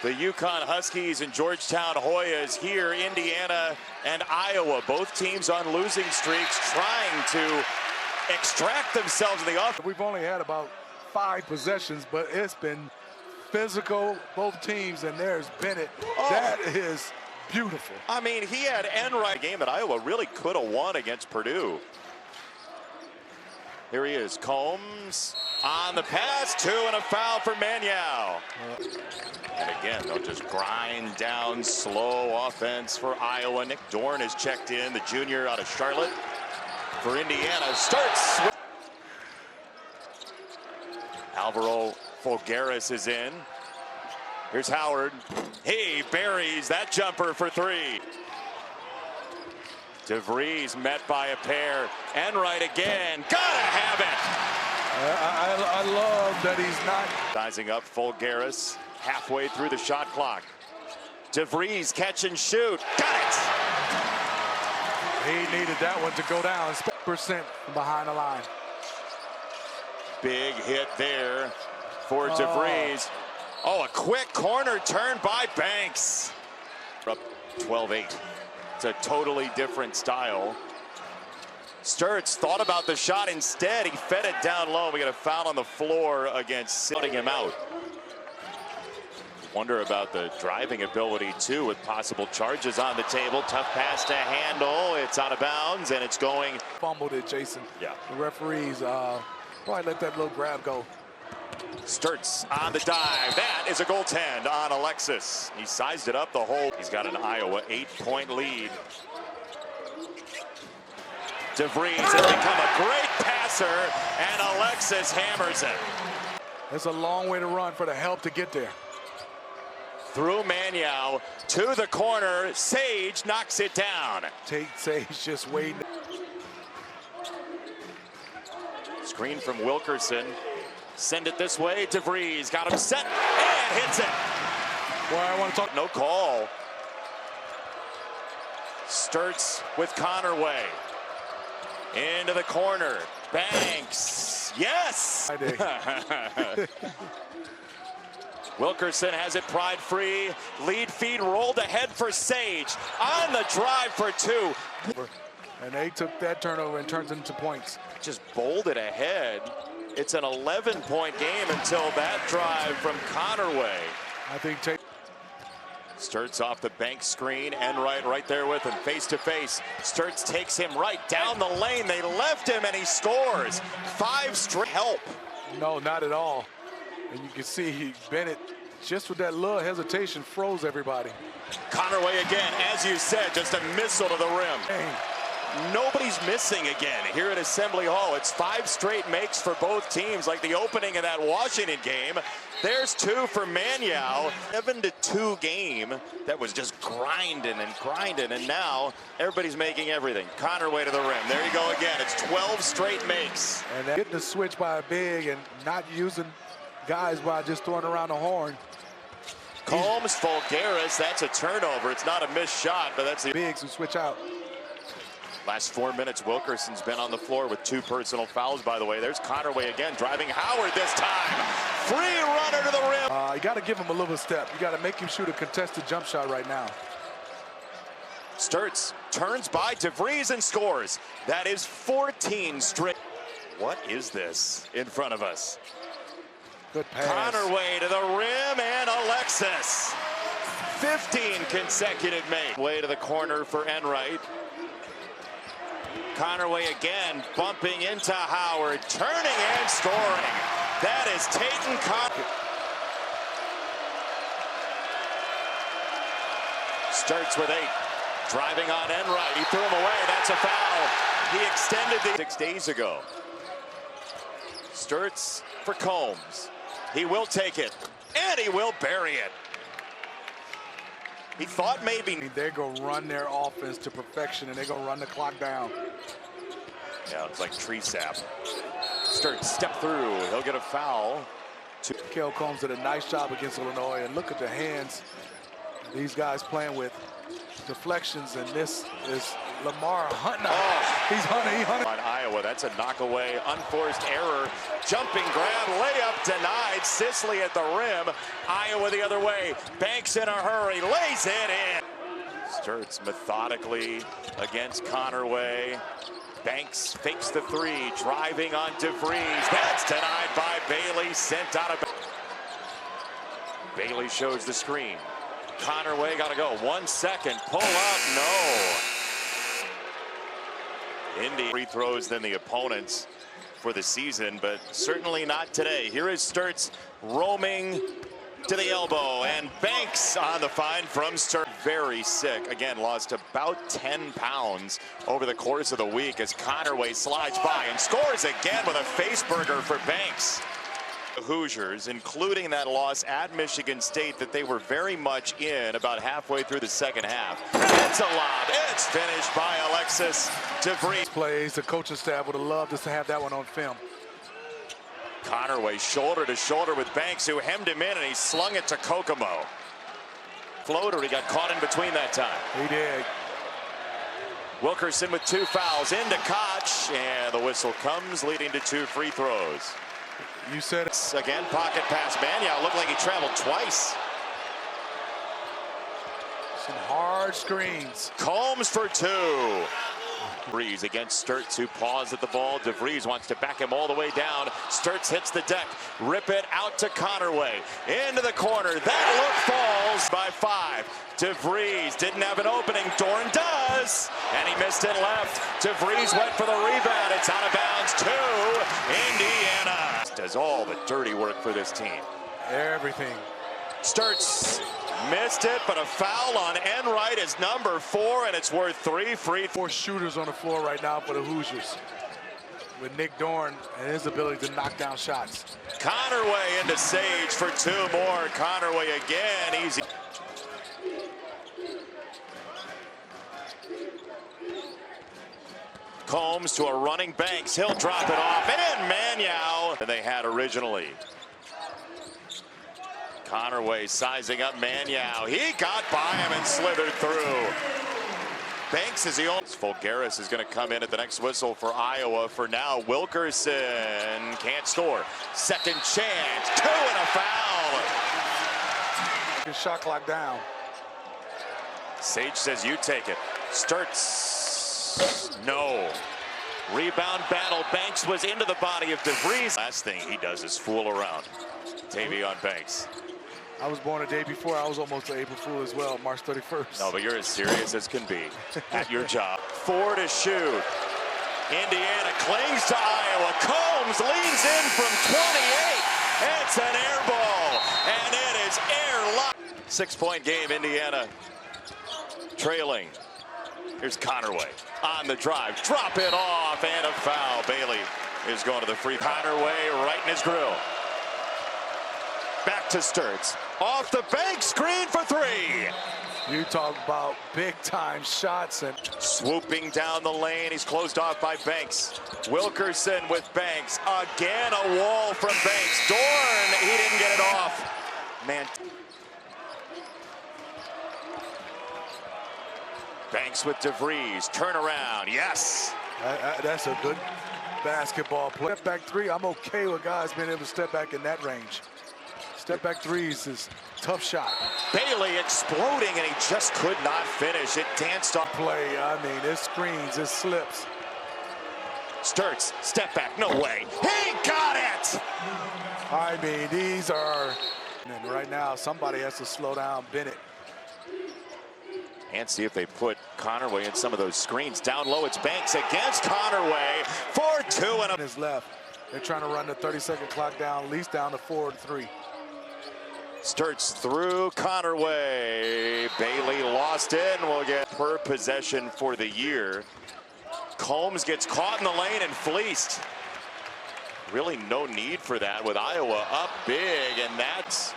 The Yukon Huskies and Georgetown Hoyas here, Indiana and Iowa. Both teams on losing streaks trying to extract themselves in the offense. We've only had about 5 possessions, but it's been physical, both teams, and there's Bennett. Oh. That is beautiful. I mean, he had Enright game that Iowa really could have won against Purdue. Here he is, Combs on the pass, 2 and a foul for Maniau. And again, they'll just grind down slow offense for Iowa. Nick Dorn is checked in, the junior out of Charlotte. For Indiana, starts. Alvaro Folgueras is in. Here's Howard. He buries that jumper for 3. DeVries met by a pair. Enright again. Gotta have it. I love that he's not. Sizing up Folgueras halfway through the shot clock. DeVries catch and shoot. Got it. He needed that one to go down. Percent from behind the line. Big hit there for DeVries. Oh, a quick corner turn by Banks. Up 12-8. It's a totally different style. Sturtz thought about the shot instead. He fed it down low. We got a foul on the floor against sitting him out. Wonder about the driving ability too, with possible charges on the table. Tough pass to handle. It's out of bounds and it's going. Fumbled it, Jason. Yeah. The referees probably let that little grab go. Sturtz on the dive. That is a goaltend on Alexis. He sized it up the whole. He's got an Iowa 8-point lead. DeVries has become a great passer, and Alexis hammers it. It's a long way to run for the help to get there. Through Maniau to the corner. Sage knocks it down. Sage just waiting. Screen from Wilkerson. Send it this way. DeVries got him set and hits it. Boy, I want to talk. No call. Sturtz with Connerway. Into the corner. Banks. Yes. Wilkerson has it pried free. Lead feed rolled ahead for Sage. On the drive for 2. And they took that turnover and turned it into points. Just bowled it ahead. It's an 11-point game until that drive from Connerway. I think Sturtz off the bank screen. Enright right there with him, face to face. Sturtz takes him right down the lane. They left him and he scores. 5 straight. Help. No, not at all. And you can see Bennett, just with that little hesitation, froze everybody. Connerway again, as you said, just a missile to the rim. Dang. Nobody's missing again here at Assembly Hall. It's 5 straight makes for both teams, like the opening of that Washington game. There's 2 for Maniau. 7-2 game that was just grinding, and now everybody's making everything. Connerway to the rim. There you go again. It's 12 straight makes. And getting the switch by a big and not using guys by just throwing around the horn. Combs, Folgueras, that's a turnover. It's not a missed shot, but that's the bigs who switch out. Last 4 minutes, Wilkerson's been on the floor with 2 personal fouls, by the way. There's Connerway again, driving Howard this time. Free runner to the rim. You got to give him a little step. You got to make him shoot a contested jump shot right now. Sturtz turns by DeVries and scores. That is 14 straight. What is this in front of us? Good pass. Connerway to the rim and Alexis. 15 consecutive makes. Way to the corner for Enright. Connerway again, bumping into Howard, turning and scoring. That is Tatum Connerway. Starts with 8, driving on Enright. He threw him away. That's a foul. He extended the 6 days ago. Sturtz for Combs. He will take it, and he will bury it. He thought maybe they're going to run their offense to perfection, and they're going to run the clock down. Yeah, it's like tree sap. Sturtz step through. He'll get a foul. Kel Combs did a nice job against Illinois, and look at the hands These guys playing with deflections, and this is Lamar hunting. He's hunting. On Iowa, that's a knockaway, unforced error, jumping grab, layup denied. Sisley at the rim. Iowa the other way. Banks in a hurry, lays it in. Sturts methodically against Connerway. Banks fakes the three, driving on DeVries. That's denied by Bailey, sent out of. Bailey shows the screen. Connerway got to go. 1 second. Pull up. No. Indy free throws than the opponents for the season, but certainly not today. Here is Sturts roaming to the elbow, and Banks on the find from Sturts. Very sick. Again, lost about 10 pounds over the course of the week as Connerway slides by and scores again with a face burger for Banks. The Hoosiers, including that loss at Michigan State that they were very much in about halfway through the second half. It's a lob. It's finished by Alexis DeVries. Plays, the coaching staff would have loved us to have that one on film. Connerway shoulder to shoulder with Banks, who hemmed him in, and he slung it to Kokomo. Floater, he got caught in between that time. He did. Wilkerson with 2 fouls into Koch, and the whistle comes, leading to 2 free throws. You said it. Again, pocket pass. Mannion looked like he traveled twice. Some hard screens. Combs for 2. DeVries against Sturts, who paws at the ball. DeVries wants to back him all the way down. Sturts hits the deck. Rip it out to Connerway. Into the corner. That look falls by 5. DeVries didn't have an opening. Dorn does. And he missed it left. DeVries went for the rebound. It's out of bounds to Indiana. Does all the dirty work for this team. Everything. Sturts missed it, but a foul on Enright is number 4, and it's worth 3 free. 4 shooters on the floor right now for the Hoosiers, with Nick Dorn and his ability to knock down shots. Connerway into Sage for 2 more. Connerway again, easy. Combs to a running Banks. He'll drop it off, and Mannion than they had originally. Connerway sizing up Mannion. He got by him and slithered through. Banks is the only. Fulgaris is going to come in at the next whistle for Iowa. For now, Wilkerson can't score. Second chance. 2 and a foul. Shot clock down. Sage says you take it. Sturts. No. Rebound battle. Banks was into the body of DeVries. Last thing he does is fool around. Tavion Banks. I was born a day before. I was almost an April Fool as well, March 31st. No, but you're as serious as can be at your job. 4 to shoot. Indiana clings to Iowa. Combs leans in from 28. It's an air ball, and it is airlocked. 6-point game, Indiana trailing. Here's Connerway on the drive. Drop it off, and a foul. Bailey is going to the free. Connerway right in his grill. Back to Sturts. Off the bank, screen for 3. You talk about big-time shots. And swooping down the lane. He's closed off by Banks. Wilkerson with Banks. Again, a wall from Banks. Dorn, he didn't get it off. Man. Banks with DeVries. Turnaround. Yes. That's a good basketball play. Step back 3. I'm okay with guys being able to step back in that range. Step back 3s is tough shot. Bailey exploding, and he just could not finish. It danced off. Play, I mean, it screens, it slips. Sturts, step back, no way. He got it! I mean, these are, and right now, somebody has to slow down Bennett. And see if they put Connerway in some of those screens. Down low, it's Banks against Connerway for 2 and a. His left. They're trying to run the 30-second clock down, at least down to 4 and 3. Sturts through Connerway. Bailey lost it, and we'll get per possession for the year. Combs gets caught in the lane and fleeced. Really no need for that with Iowa up big, and that's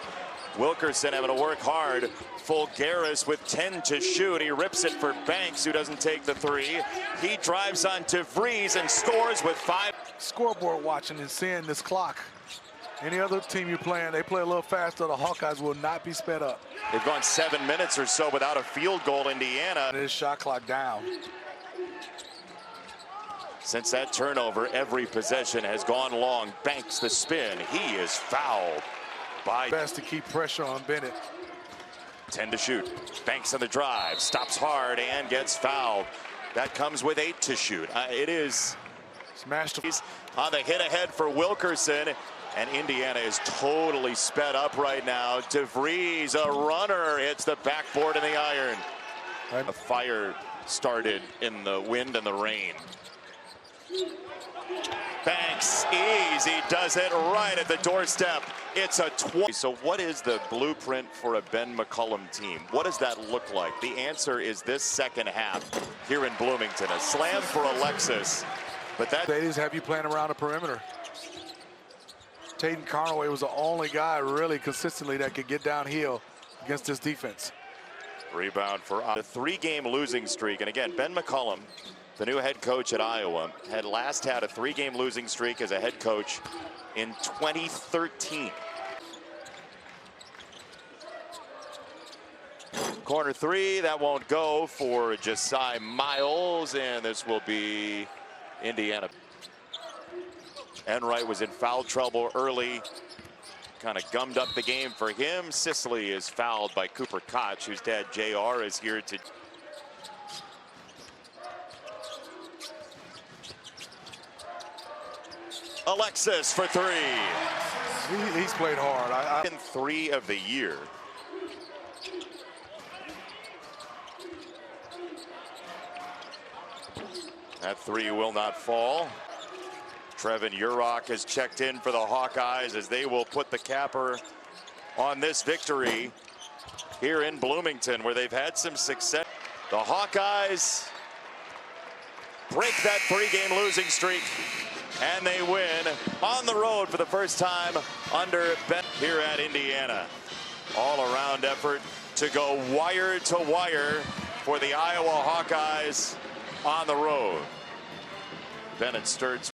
Wilkerson having to work hard. Fulgaris with 10 to shoot. He rips it for Banks, who doesn't take the 3. He drives on DeVries and scores with 5. Scoreboard watching and seeing this clock. Any other team you're playing, they play a little faster. The Hawkeyes will not be sped up. They've gone 7 minutes or so without a field goal, Indiana. And his shot clock down. Since that turnover, every possession has gone long. Banks the spin. He is fouled by Best to keep pressure on Bennett. 10 to shoot. Banks on the drive. Stops hard and gets fouled. That comes with 8 to shoot. It is Smashed on the hit ahead for Wilkerson. And Indiana is totally sped up right now. DeVries, a runner, hits the backboard in the iron. A fire started in the wind and the rain. Banks, easy, does it right at the doorstep. It's a 20. So what is the blueprint for a Ben McCollum team? What does that look like? The answer is this second half here in Bloomington. A slam for Alexis, but that they just have you playing around the perimeter. Tatum Conaway was the only guy really consistently that could get downhill against this defense. Rebound for the 3-game losing streak. And again, Ben McCollum, the new head coach at Iowa, had a 3-game losing streak as a head coach in 2013. Corner 3, that won't go for Josiah Miles, and this will be Indiana. Enright was in foul trouble early, kind of gummed up the game for him. Sicily is fouled by Cooper Koch, whose dad JR is here to. Alexis for 3. He's played hard. In 3 of the year. That 3 will not fall. Trevin Urach has checked in for the Hawkeyes as they will put the capper on this victory here in Bloomington, where they've had some success. The Hawkeyes break that 3-game losing streak, and they win on the road for the first time under Ben here at Indiana. All-around effort to go wire to wire for the Iowa Hawkeyes on the road. Bennett Sturtz